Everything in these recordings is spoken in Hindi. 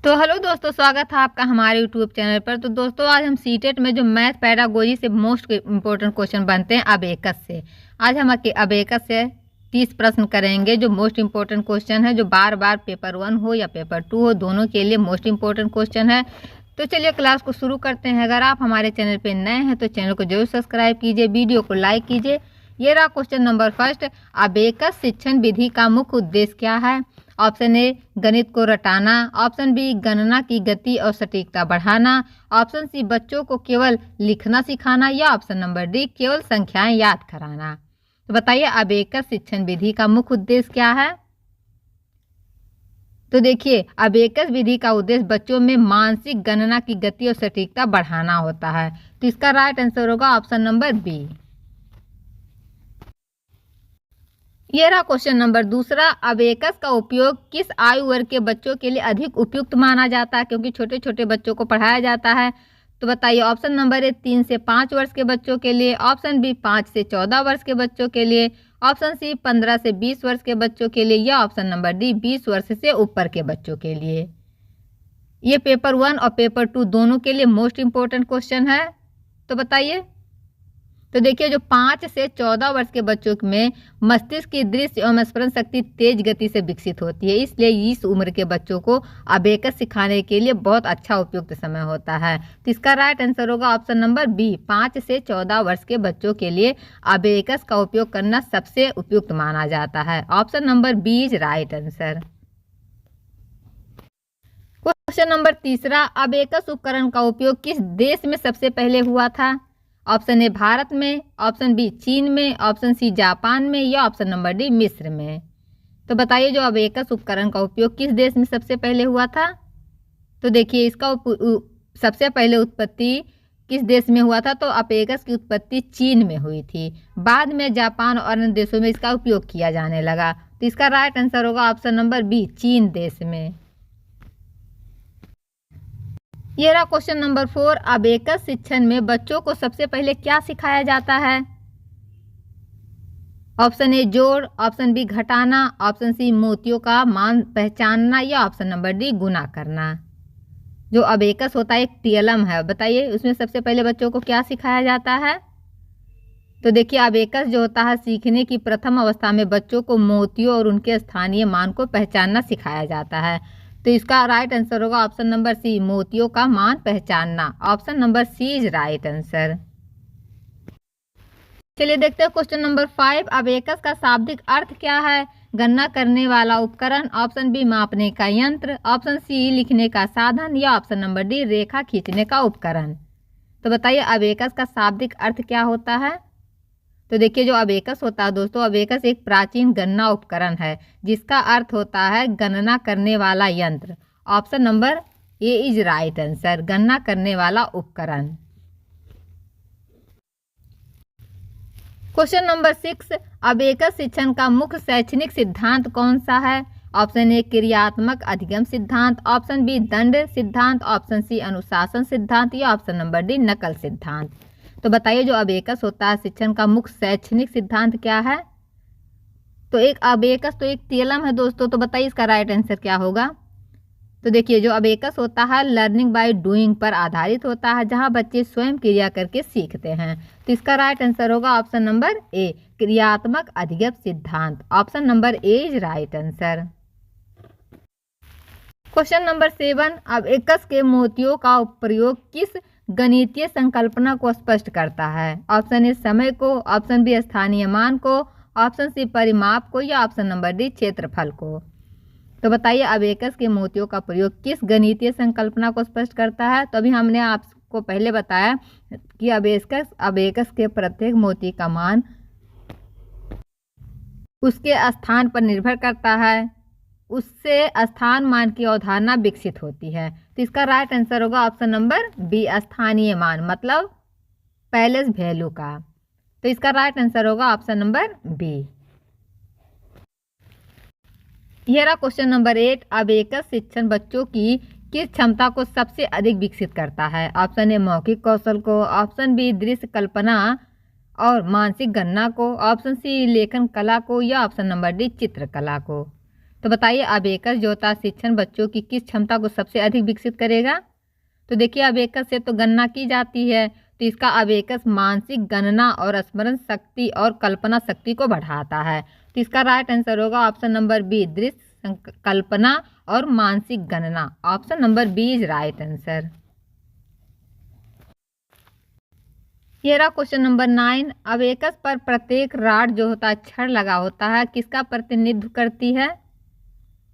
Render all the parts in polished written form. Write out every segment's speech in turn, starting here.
तो हेलो दोस्तों, स्वागत है आपका हमारे यूट्यूब चैनल पर। तो दोस्तों, आज हम सीटेट में जो मैथ पैडागोजी से मोस्ट इम्पोर्टेंट क्वेश्चन बनते हैं अबेकस से, आज हम अबेकस से 30 प्रश्न करेंगे जो मोस्ट इम्पोर्टेंट क्वेश्चन है, जो बार बार पेपर 1 हो या पेपर 2 हो, दोनों के लिए मोस्ट इम्पोर्टेंट क्वेश्चन है। तो चलिए क्लास को शुरू करते हैं। अगर आप हमारे चैनल पर नए हैं तो चैनल को जरूर सब्सक्राइब कीजिए, वीडियो को लाइक कीजिए। ये रहा क्वेश्चन नंबर फर्स्ट, अबेकस शिक्षण विधि का मुख्य उद्देश्य क्या है? ऑप्शन ए गणित को रटाना, ऑप्शन बी गणना की गति और सटीकता बढ़ाना, ऑप्शन सी बच्चों को केवल लिखना सिखाना, या ऑप्शन नंबर डी केवल संख्याएं याद कराना। तो बताइए अबेकस शिक्षण विधि का मुख्य उद्देश्य क्या है? तो देखिए, अबेकस विधि का उद्देश्य बच्चों में मानसिक गणना की गति और सटीकता बढ़ाना होता है। तो इसका राइट आंसर होगा ऑप्शन नंबर बी। ये रहा क्वेश्चन नंबर दूसरा, अबेकस का उपयोग किस आयु वर्ग के बच्चों के लिए अधिक उपयुक्त माना जाता है? क्योंकि छोटे छोटे बच्चों को पढ़ाया जाता है। तो बताइए ऑप्शन नंबर ए 3 से 5 वर्ष के बच्चों के लिए, ऑप्शन बी 5 से 14 वर्ष के बच्चों के लिए, ऑप्शन सी 15 से 20 वर्ष के बच्चों के लिए, या ऑप्शन नंबर डी 20 वर्ष से ऊपर के बच्चों के लिए। ये पेपर 1 और पेपर 2 दोनों के लिए मोस्ट इम्पोर्टेंट क्वेश्चन है। तो बताइए। तो देखिए, जो 5 से 14 वर्ष के बच्चों में मस्तिष्क की दृश्य एवं स्मरण शक्ति तेज गति से विकसित होती है, इसलिए इस उम्र के बच्चों को अबेकस सिखाने के लिए बहुत अच्छा उपयुक्त समय होता है। तो इसका राइट आंसर होगा ऑप्शन नंबर बी, 5 से 14 वर्ष के बच्चों के लिए अबेकस का उपयोग करना सबसे उपयुक्त माना जाता है। Option number B is right answer. Question number तीसरा, अबेकस उपकरण का उपयोग किस देश में सबसे पहले हुआ था? ऑप्शन ए भारत में, ऑप्शन बी चीन में, ऑप्शन सी जापान में, या ऑप्शन नंबर डी मिस्र में। तो बताइए, जो अबेकस उपकरण का उपयोग किस देश में सबसे पहले हुआ था? तो देखिए, इसका सबसे पहले उत्पत्ति किस देश में हुआ था? तो अबेकस की उत्पत्ति चीन में हुई थी। बाद में जापान और अन्य देशों में इसका उपयोग किया जाने लगा। तो इसका राइट आंसर होगा ऑप्शन नंबर बी, चीन देश में। ये रहा क्वेश्चन नंबर 4, अबेकस शिक्षण में बच्चों को सबसे पहले क्या सिखाया जाता है? ऑप्शन ए जोड़, ऑप्शन बी घटाना, ऑप्शन सी मोतियों का मान पहचानना, या ऑप्शन नंबर डी गुणा करना। जो अबेकस होता है एक टीएलएम है, बताइए उसमें सबसे पहले बच्चों को क्या सिखाया जाता है? तो देखिए, अबेकस जो होता है सीखने की प्रथम अवस्था में बच्चों को मोतियों और उनके स्थानीय मान को पहचानना सिखाया जाता है। तो इसका राइट आंसर होगा ऑप्शन नंबर सी, मोतियों का मान पहचानना। Option number C is right answer. चलिए देखते हैं क्वेश्चन नंबर 5, अबेकस का शाब्दिक अर्थ क्या है? गणना करने वाला उपकरण, ऑप्शन बी मापने का यंत्र, ऑप्शन सी लिखने का साधन, या ऑप्शन नंबर डी रेखा खींचने का उपकरण। तो बताइए अबेकस का शाब्दिक अर्थ क्या होता है? तो देखिए, जो अबेकस होता है दोस्तों, अबेकस एक प्राचीन गणना उपकरण है जिसका अर्थ होता है गणना करने वाला यंत्र। Option number A is right answer, गणना करने वाला उपकरण। क्वेश्चन नंबर 6, अबेकस शिक्षण का मुख्य शैक्षणिक सिद्धांत कौन सा है? ऑप्शन ए क्रियात्मक अधिगम सिद्धांत, ऑप्शन बी दंड सिद्धांत, ऑप्शन सी अनुशासन सिद्धांत, या ऑप्शन नंबर डी नकल सिद्धांत। तो बताइए, जो अबेकस होता है शिक्षण का मुख्य शैक्षणिक सिद्धांत क्या है? तो एक अबेकस तो एक टीएलएम है दोस्तों। तो बताइए इसका राइट आंसर क्या होगा? तो देखिए, जो अबेकस होता है लर्निंग बाय डूइंग पर आधारित होता है, जहां बच्चे स्वयं क्रिया करके सीखते हैं। तो इसका राइट आंसर होगा ऑप्शन नंबर ए, क्रियात्मक अधिगम सिद्धांत। Option number A is right answer. Question number 7, abacus के मोतियों का प्रयोग किस गणितीय संकल्पना को स्पष्ट करता है? ऑप्शन ए समय को, ऑप्शन बी स्थानीय मान को, ऑप्शन सी परिमाप को, या ऑप्शन नंबर डी क्षेत्रफल को। तो बताइए अबेकस के मोतियों का प्रयोग किस गणितीय संकल्पना को स्पष्ट करता है? तो अभी हमने आपको पहले बताया कि अबेकस के प्रत्येक मोती का मान उसके स्थान पर निर्भर करता है, उससे स्थान मान की अवधारणा विकसित होती है। तो इसका राइट आंसर होगा ऑप्शन नंबर बी, स्थानीय मान, मतलब प्लेस वैल्यू का। तो इसका राइट आंसर होगा ऑप्शन नंबर बी। यह रहा क्वेश्चन नंबर 8, अबेकस शिक्षण बच्चों की किस क्षमता को सबसे अधिक विकसित करता है? ऑप्शन ए मौखिक कौशल को, ऑप्शन बी दृश्य कल्पना और मानसिक गणना को, ऑप्शन सी लेखन कला को, या ऑप्शन नंबर डी चित्रकला को। तो बताइए अबेकस जो होता है शिक्षण बच्चों की किस क्षमता को सबसे अधिक विकसित करेगा। तो देखिए अबेकस से तो गणना की जाती है, तो इसका अबेकस मानसिक गणना और स्मरण शक्ति और कल्पना शक्ति को बढ़ाता है। तो इसका राइट आंसर होगा ऑप्शन नंबर बी, दृश्य कल्पना और मानसिक गणना। Option number B is right answer. ये रहा क्वेश्चन नंबर 9। अबेकस पर प्रत्येक राड जो होता है छड़ लगा होता है, किसका प्रतिनिधित्व करती है।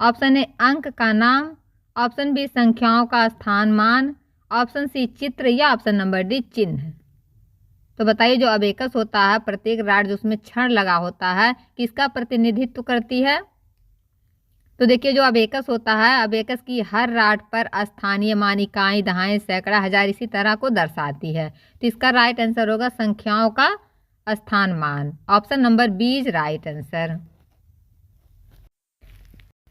ऑप्शन ए अंक का नाम, ऑप्शन बी संख्याओं का स्थानमान, ऑप्शन सी चित्र या ऑप्शन नंबर डी चिन्ह। तो बताइए जो अबेकस होता है प्रत्येक राड जो उसमें छड़ लगा होता है किसका प्रतिनिधित्व करती है। तो देखिए जो अबेकस होता है अबेकस की हर राड पर स्थानीय मान इकाई दहाई सैकड़ा हजार इसी तरह को दर्शाती है। तो इसका राइट आंसर होगा संख्याओं का स्थानमान। Option number B is right answer.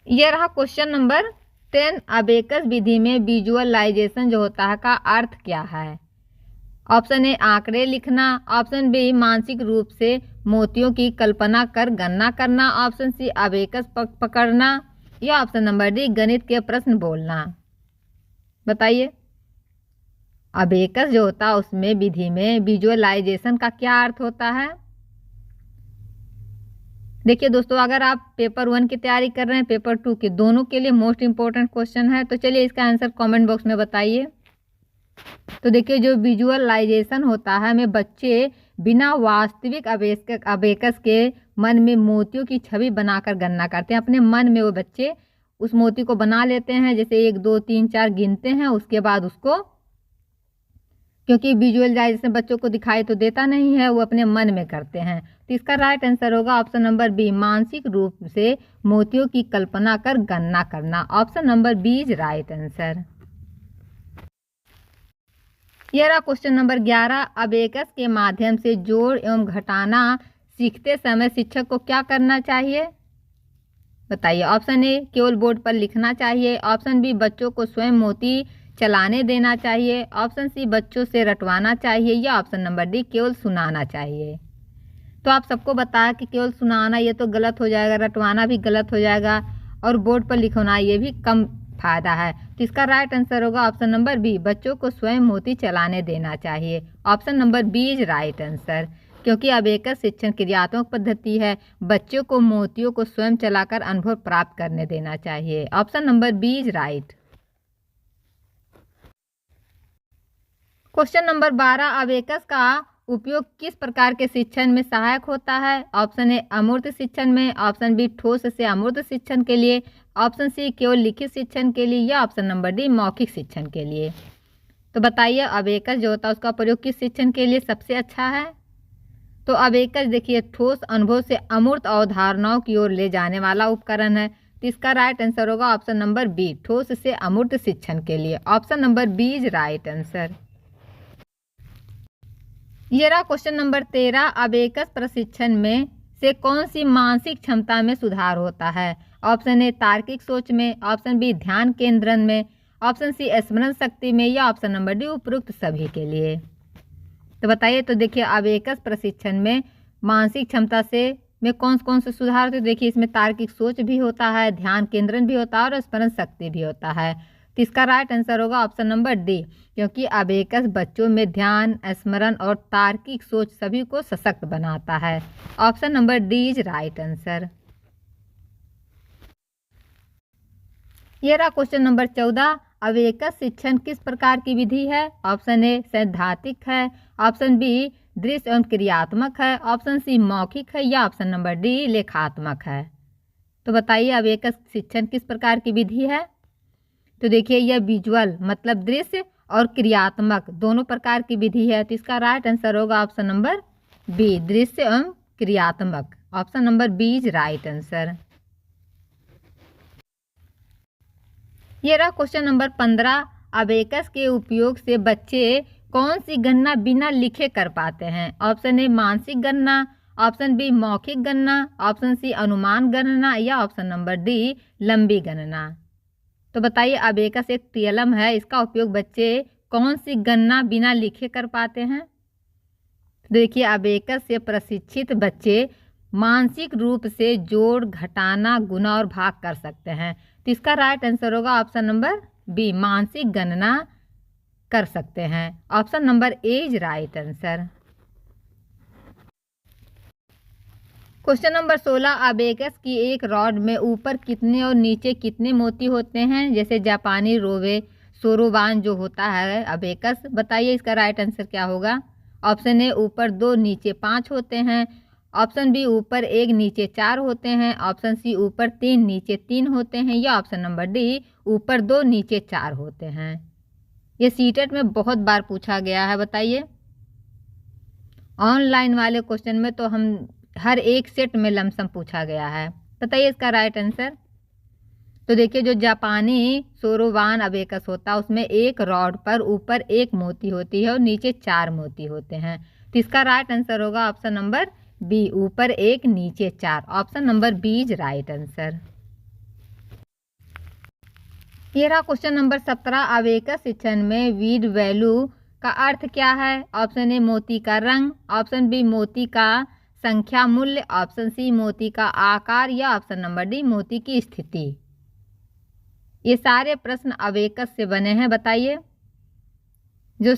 यह रहा क्वेश्चन नंबर 10। अबेकस विधि में विजुअलाइजेशन जो होता है का अर्थ क्या है। ऑप्शन ए आंकड़े लिखना, ऑप्शन बी मानसिक रूप से मोतियों की कल्पना कर गणना करना, ऑप्शन सी अबेकस पकड़ना या ऑप्शन नंबर डी गणित के प्रश्न बोलना। बताइए अबेकस जो होता है उसमें विधि में विजुअलाइजेशन का क्या अर्थ होता है। देखिए दोस्तों अगर आप पेपर 1 की तैयारी कर रहे हैं पेपर 2 के दोनों के लिए मोस्ट इंपॉर्टेंट क्वेश्चन है। तो चलिए इसका आंसर कमेंट बॉक्स में बताइए। तो देखिए जो विजुअलाइजेशन होता है हमें बच्चे बिना वास्तविक अबेकस के मन में मोतियों की छवि बनाकर गणना करते हैं। अपने मन में वो बच्चे उस मोती को बना लेते हैं, जैसे 1 2 3 4 गिनते हैं, उसके बाद उसको, क्योंकि विजुअलाइजेशन बच्चों को दिखाई तो देता नहीं है, वो अपने मन में करते हैं। तो इसका राइट आंसर होगा ऑप्शन नंबर बी मानसिक रूप से मोतियों की कल्पना कर गणना करना। Option number B is right answer. यह रहा क्वेश्चन नंबर 11। अबेकस के माध्यम से जोड़ एवं घटाना सीखते समय शिक्षक को क्या करना चाहिए। बताइए ऑप्शन ए केवल बोर्ड पर लिखना चाहिए, ऑप्शन बी बच्चों को स्वयं मोती चलाने देना चाहिए, ऑप्शन सी बच्चों से रटवाना चाहिए या ऑप्शन नंबर डी केवल सुनाना चाहिए। तो आप सबको बताया कि केवल सुनाना ये तो गलत हो जाएगा, रटवाना भी गलत हो जाएगा और बोर्ड पर लिखवाना ये भी कम फायदा है। तो इसका राइट आंसर होगा ऑप्शन नंबर बी बच्चों को स्वयं मोती चलाने देना चाहिए। Option number B is right answer, क्योंकि अबेकस शिक्षण क्रियात्मक पद्धति है, बच्चों को मोतियों को स्वयं चलाकर अनुभव प्राप्त करने देना चाहिए। Option number B is right. Question number 12। Abacus का उपयोग किस प्रकार के शिक्षण में सहायक होता है। ऑप्शन ए अमूर्त शिक्षण में, ऑप्शन बी ठोस से अमूर्त शिक्षण के लिए, ऑप्शन सी केवल लिखित शिक्षण के लिए या ऑप्शन नंबर डी मौखिक शिक्षण के लिए। तो बताइए अबेकस जो होता है उसका प्रयोग किस शिक्षण के लिए सबसे अच्छा है। तो अबेकस देखिए ठोस अनुभव से अमूर्त अवधारणाओं की ओर ले जाने वाला उपकरण है। तो इसका राइट आंसर होगा ऑप्शन नंबर बी ठोस से अमूर्त शिक्षण के लिए। Option number B is right answer. ये रहा क्वेश्चन नंबर 13। अबेकस प्रशिक्षण में से कौन सी मानसिक क्षमता में सुधार होता है। ऑप्शन ए तार्किक सोच में, ऑप्शन बी ध्यान केंद्रण में, ऑप्शन सी स्मरण शक्ति में या ऑप्शन नंबर डी उपरोक्त सभी के लिए। तो बताइए तो देखिए अबेकस प्रशिक्षण में मानसिक क्षमता से में कौन से सुधार होते हैं। देखिए इसमें तार्किक सोच भी होता है, ध्यान केंद्रण भी होता है और स्मरण शक्ति भी होता है। तो इसका राइट आंसर होगा ऑप्शन नंबर डी, क्योंकि अबेकस बच्चों में ध्यान स्मरण और तार्किक सोच सभी को सशक्त बनाता है। Option number D is right answer. यह रहा क्वेश्चन नंबर 14। अबेकस शिक्षण किस प्रकार की विधि है। ऑप्शन ए सैद्धांतिक है, ऑप्शन बी दृश्य एवं क्रियात्मक है, ऑप्शन सी मौखिक है या ऑप्शन नंबर डी लेखात्मक है। तो बताइए अबेकस शिक्षण किस प्रकार की विधि है। तो देखिए यह विजुअल मतलब दृश्य और क्रियात्मक दोनों प्रकार की विधि है। तो इसका राइट आंसर होगा ऑप्शन नंबर बी दृश्य एवं क्रियात्मक। Option number B is right answer. ये रहा क्वेश्चन नंबर 15। अबेकस के उपयोग से बच्चे कौन सी गणना बिना लिखे कर पाते हैं। ऑप्शन ए मानसिक गणना, ऑप्शन बी मौखिक गणना, ऑप्शन सी अनुमान गणना या ऑप्शन नंबर डी लंबी गणना। तो बताइए अबेकस एक टीएलएम है, इसका उपयोग बच्चे कौन सी गणना बिना लिखे कर पाते हैं। देखिए अबेकस से प्रशिक्षित बच्चे मानसिक रूप से जोड़, घटाना, गुना और भाग कर सकते हैं। तो इसका राइट आंसर होगा ऑप्शन नंबर बी, मानसिक गणना कर सकते हैं। Option number A is right answer. Question number 16, abacus की एक रॉड में ऊपर कितने और नीचे कितने मोती होते हैं? जैसे जापानी रोवे सोरोबान जो होता है अबेकस, बताइए इसका राइट आंसर क्या होगा। ऑप्शन ए ऊपर 2 नीचे 5 होते हैं। ऑप्शन बी ऊपर 1 नीचे 4 होते हैं। ऑप्शन सी ऊपर 3 नीचे 3 होते हैं। या ऑप्शन नंबर डी ऊपर 2 नीचे 4 होते हैं। ये सीटेट में बहुत बार पूछा गया है, बताइए। ऑनलाइन वाले क्वेश्चन में तो हम हर एक सेट में लमसम पूछा गया है। बताइए इसका राइट आंसर। तो देखिए जो जापानी सोरोबान अबेकस होता है उसमें एक रॉड पर ऊपर 1 मोती होती है और नीचे 4 मोती होते हैं। तो इसका राइट आंसर होगा ऑप्शन नंबर बी, ऊपर 1 नीचे 4। Option number B is right answer. ये रहा क्वेश्चन नंबर 17, अबेकस शिक्षण में वीड वैल्यू का अर्थ क्या है? ऑप्शन ए मोती का रंग, ऑप्शन बी मोती का संख्या मूल्य, ऑप्शन सी मोती का आकार या ऑप्शन नंबर डी मोती की स्थिति। ये सारे प्रश्न अबेकस से बने हैं, बताइए, जो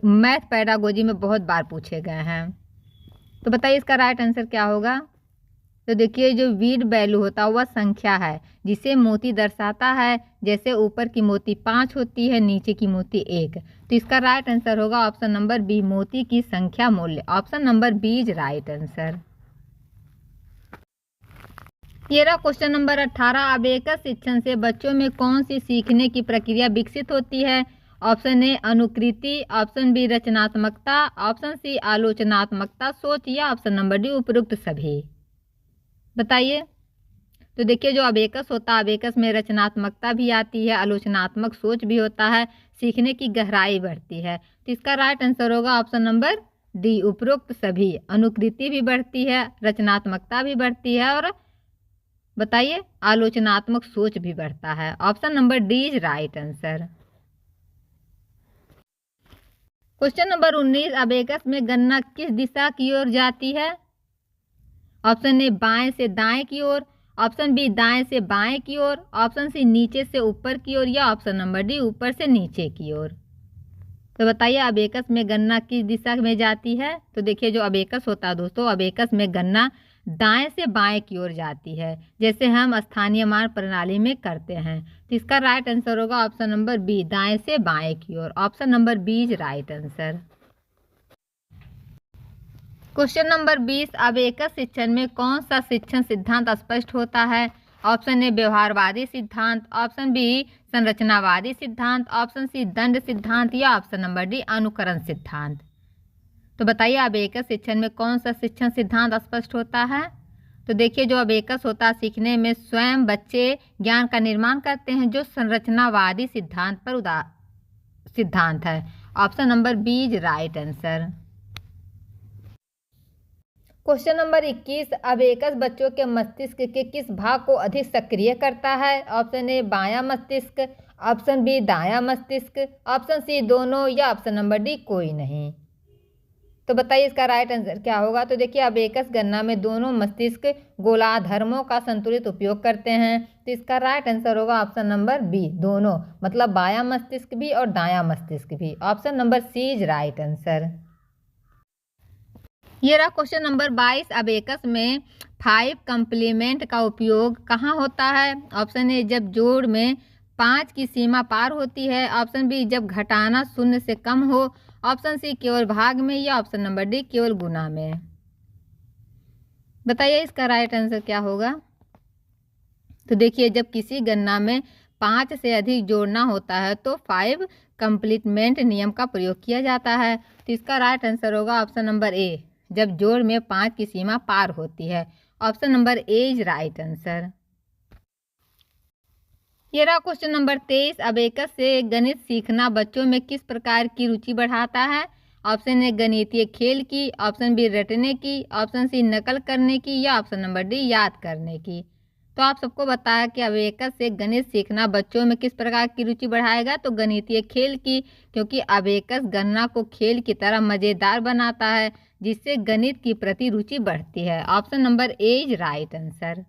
मैथ पेडागोजी में बहुत बार पूछे गए हैं। तो बताइए इसका राइट आंसर क्या होगा। तो देखिए जो वीड वैल्यू होता है वह संख्या है जिसे मोती दर्शाता है। जैसे ऊपर की मोती 5 होती है, नीचे की मोती 1। तो इसका राइट आंसर होगा ऑप्शन नंबर बी, मोती की संख्या मूल्य। Option number B is right answer. ये रहा क्वेश्चन नंबर 18, अबेकस शिक्षण से बच्चों में कौन सी सीखने की प्रक्रिया विकसित होती है? ऑप्शन ए अनुकृति, ऑप्शन बी रचनात्मकता, ऑप्शन सी आलोचनात्मकता सोच या ऑप्शन नंबर डी उपरोक्त सभी। बताइए। तो देखिए जो अबेकस होता है अबेकस में रचनात्मकता भी आती है, आलोचनात्मक सोच भी होता है, सीखने की गहराई बढ़ती है। तो इसका राइट आंसर होगा ऑप्शन नंबर डी, उपरोक्त सभी। अनुकृति भी बढ़ती है, रचनात्मकता भी बढ़ती है और बताइए आलोचनात्मक सोच भी बढ़ता है। Option number D is right answer. Question number 19, abacus में गणना किस दिशा की ओर जाती है? ऑप्शन ए बाएं से दाएं की ओर, ऑप्शन बी दाएं से बाएं की ओर, ऑप्शन सी नीचे से ऊपर की ओर या ऑप्शन नंबर डी ऊपर से नीचे की ओर। तो बताइए अबेकस में गणना किस दिशा में जाती है? तो देखिए जो अबेकस होता है दोस्तों, अबेकस में गणना दाएं से बाएं की ओर जाती है, जैसे हम स्थानीय मान प्रणाली में करते हैं। तो इसका राइट आंसर होगा ऑप्शन नंबर बी, दाएं से बाएं की ओर। Option number B is right answer. Question number 20, abacus शिक्षण में कौन सा शिक्षण सिद्धांत स्पष्ट होता है? ऑप्शन ए व्यवहारवादी सिद्धांत, ऑप्शन बी संरचनावादी सिद्धांत, ऑप्शन सी दंड सिद्धांत या ऑप्शन नंबर डी अनुकरण सिद्धांत। तो बताइए अबेकस शिक्षण में कौन सा शिक्षण सिद्धांत स्पष्ट होता है? तो देखिए जो अबेकस होता है सीखने में स्वयं बच्चे ज्ञान का निर्माण करते हैं, जो संरचनावादी सिद्धांत पर सिद्धांत है। Option number B is right answer. Question number 21, abacus बच्चों के मस्तिष्क के किस भाग को अधिक सक्रिय करता है? ऑप्शन ए बायां मस्तिष्क, ऑप्शन बी दायां मस्तिष्क, ऑप्शन सी दोनों या ऑप्शन नंबर डी कोई नहीं। तो बताइए इसका राइट आंसर क्या होगा। तो देखिए अबेकस गणना में दोनों मस्तिष्क गोलार्धर्मों का संतुलित उपयोग करते हैं। तो इसका राइट आंसर होगा ऑप्शन नंबर बी, दोनों, मतलब बायां मस्तिष्क भी और दायां मस्तिष्क भी। Option number C is right answer. ये रहा क्वेश्चन नंबर 22, अबेकस में 5 कंप्लीमेंट का उपयोग कहाँ होता है? ऑप्शन ए जब जोड़ में 5 की सीमा पार होती है, ऑप्शन बी जब घटाना 0 से कम हो, ऑप्शन सी केवल भाग में या ऑप्शन नंबर डी केवल गुना में। बताइए इसका राइट आंसर क्या होगा। तो देखिए जब किसी गणना में 5 से अधिक जोड़ना होता है तो 5 कंप्लीटमेंट नियम का प्रयोग किया जाता है। तो इसका राइट आंसर होगा ऑप्शन नंबर ए, जब जोड़ में 5 की सीमा पार होती है। Option number A is right answer. ये रहा क्वेश्चन नंबर 23, अबेकस से गणित सीखना बच्चों में किस प्रकार की रुचि बढ़ाता है? ऑप्शन ए गणितीय खेल की, ऑप्शन बी रटने की, ऑप्शन सी नकल करने की या ऑप्शन नंबर डी याद करने की। तो आप सबको बताया कि अबेकस से गणित सीखना बच्चों में किस प्रकार की रुचि बढ़ाएगा, तो गणितीय खेल की, क्योंकि अबेकस गणना को खेल की तरह मज़ेदार बनाता है जिससे गणित की प्रति रुचि बढ़ती है। Option number A is right answer.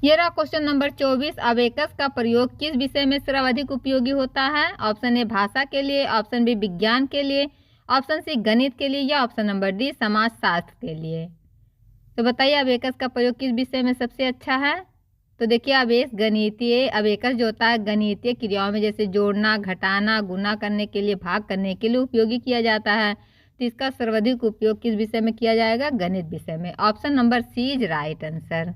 ये रहा क्वेश्चन नंबर 24। अबेकस का प्रयोग किस विषय में सर्वाधिक उपयोगी होता है? ऑप्शन ए भाषा के लिए, ऑप्शन बी विज्ञान के लिए, ऑप्शन सी गणित के लिए या ऑप्शन नंबर डी समाजशास्त्र के लिए। तो बताइए अबेकस का प्रयोग किस विषय में सबसे अच्छा है? तो देखिए अबेकस जो होता है गणितीय क्रियाओं में जैसे जोड़ना, घटाना, गुणा करने के लिए, भाग करने के लिए उपयोगी किया जाता है। तो इसका सर्वाधिक उपयोग किस विषय में किया जाएगा? गणित विषय में। Option number C is right answer.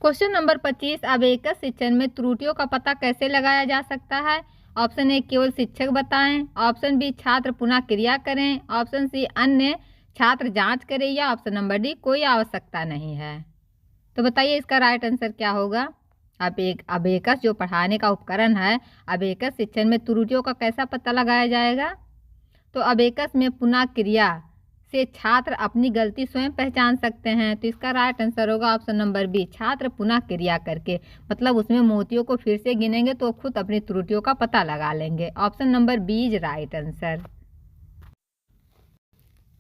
Question number 25। Abacus शिक्षण में त्रुटियों का पता कैसे लगाया जा सकता है? ऑप्शन ए केवल शिक्षक बताएं, ऑप्शन बी छात्र पुनः क्रिया करें, ऑप्शन सी अन्य छात्र जांच करें या ऑप्शन नंबर डी कोई आवश्यकता नहीं है। तो बताइए इसका राइट आंसर क्या होगा? अबेकस जो पढ़ाने का उपकरण है, अबेकस शिक्षण में त्रुटियों का कैसा पता लगाया जाएगा? तो अबेकस में पुनः क्रिया से छात्र अपनी गलती स्वयं पहचान सकते हैं। तो इसका राइट आंसर होगा ऑप्शन नंबर बी, छात्र पुनः क्रिया करके, मतलब उसमें मोतियों को फिर से गिनेंगे तो खुद अपनी त्रुटियों का पता लगा लेंगे। Option number B is right answer.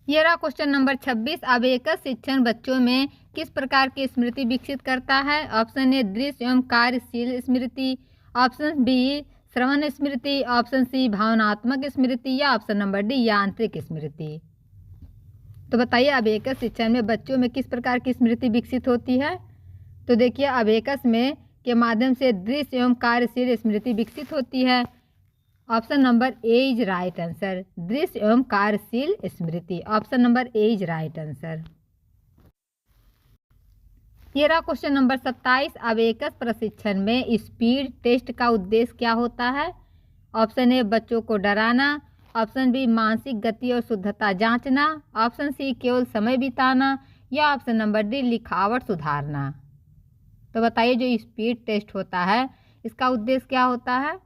ये रहा क्वेश्चन नंबर 26। अबेकस शिक्षण बच्चों में किस प्रकार की स्मृति विकसित करता है? ऑप्शन ए दृश्य एवं कार्यशील स्मृति, ऑप्शन बी श्रवण स्मृति, ऑप्शन सी भावनात्मक स्मृति या ऑप्शन नंबर डी यांत्रिक स्मृति। तो बताइए अबेकस शिक्षण में बच्चों में किस प्रकार की स्मृति विकसित होती है? तो देखिए अबेकस में के माध्यम से दृश्य एवं कार्यशील स्मृति विकसित होती है। Option number A is right answer, दृश्य एवं कार्यशील स्मृति। Option number A is right answer. ये रहा क्वेश्चन नंबर 27। अबेकस प्रशिक्षण में स्पीड टेस्ट का उद्देश्य क्या होता है? ऑप्शन ए बच्चों को डराना, ऑप्शन बी मानसिक गति और शुद्धता जांचना, ऑप्शन सी केवल समय बिताना या ऑप्शन नंबर डी लिखावट सुधारना। तो बताइए जो स्पीड टेस्ट होता है इसका उद्देश्य क्या होता है?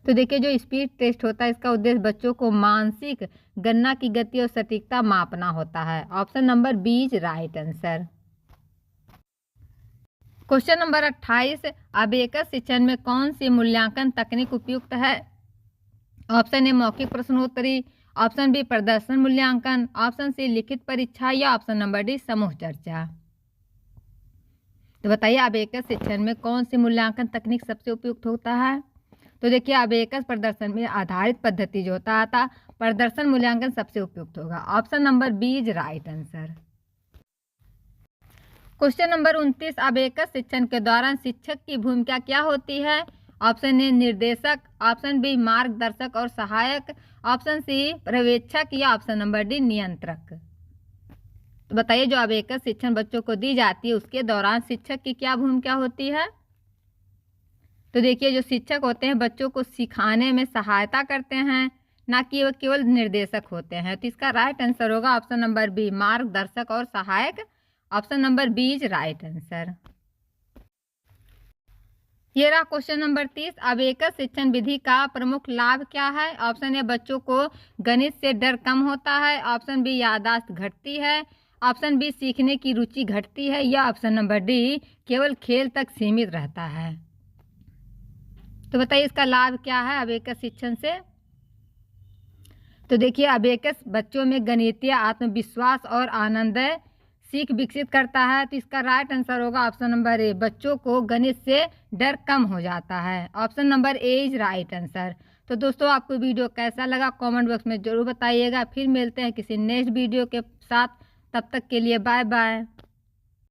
तो देखिए जो स्पीड टेस्ट होता है इसका उद्देश्य बच्चों को मानसिक गणना की गति और सटीकता मापना होता है। Option number B is right answer. Question number 28। Abacus शिक्षण में कौन सी मूल्यांकन तकनीक उपयुक्त है? ऑप्शन ए मौखिक प्रश्नोत्तरी, ऑप्शन बी प्रदर्शन मूल्यांकन, ऑप्शन सी लिखित परीक्षा या ऑप्शन नंबर डी समूह चर्चा। तो बताइए अबेकस शिक्षण में कौन सी मूल्यांकन तकनीक सबसे उपयुक्त होता है? तो देखिए अबेकस प्रदर्शन में आधारित पद्धति जो होता था प्रदर्शन मूल्यांकन सबसे उपयुक्त होगा। Option number B is right answer. Question number 29। Abacus शिक्षण के दौरान शिक्षक की भूमिका क्या होती है? ऑप्शन ए निर्देशक, ऑप्शन बी मार्गदर्शक और सहायक, ऑप्शन सी पर्यवेक्षक या ऑप्शन नंबर डी नियंत्रक। तो बताइए जो अबेकस शिक्षण बच्चों को दी जाती है उसके दौरान शिक्षक की क्या भूमिका होती है? तो देखिए जो शिक्षक होते हैं बच्चों को सिखाने में सहायता करते हैं, ना कि वो केवल निर्देशक होते हैं। तो इसका राइट आंसर होगा ऑप्शन नंबर बी मार्गदर्शक और सहायक। Option number B is right answer. ये रहा क्वेश्चन नंबर 30। अबेकस शिक्षण विधि का प्रमुख लाभ क्या है? ऑप्शन ए बच्चों को गणित से डर कम होता है, ऑप्शन बी याददाश्त घटती है, ऑप्शन बी सीखने की रुचि घटती है या ऑप्शन नंबर डी केवल खेल तक सीमित रहता है। तो बताइए इसका लाभ क्या है अबेकस शिक्षण से? तो देखिए अबेकस बच्चों में गणितीय आत्मविश्वास और आनंदमय सीख विकसित करता है। तो इसका राइट आंसर होगा ऑप्शन नंबर ए, बच्चों को गणित से डर कम हो जाता है। Option number A is right answer. तो दोस्तों आपको वीडियो कैसा लगा कमेंट बॉक्स में जरूर बताइएगा। फिर मिलते हैं किसी नेक्स्ट वीडियो के साथ, तब तक के लिए बाय बाय।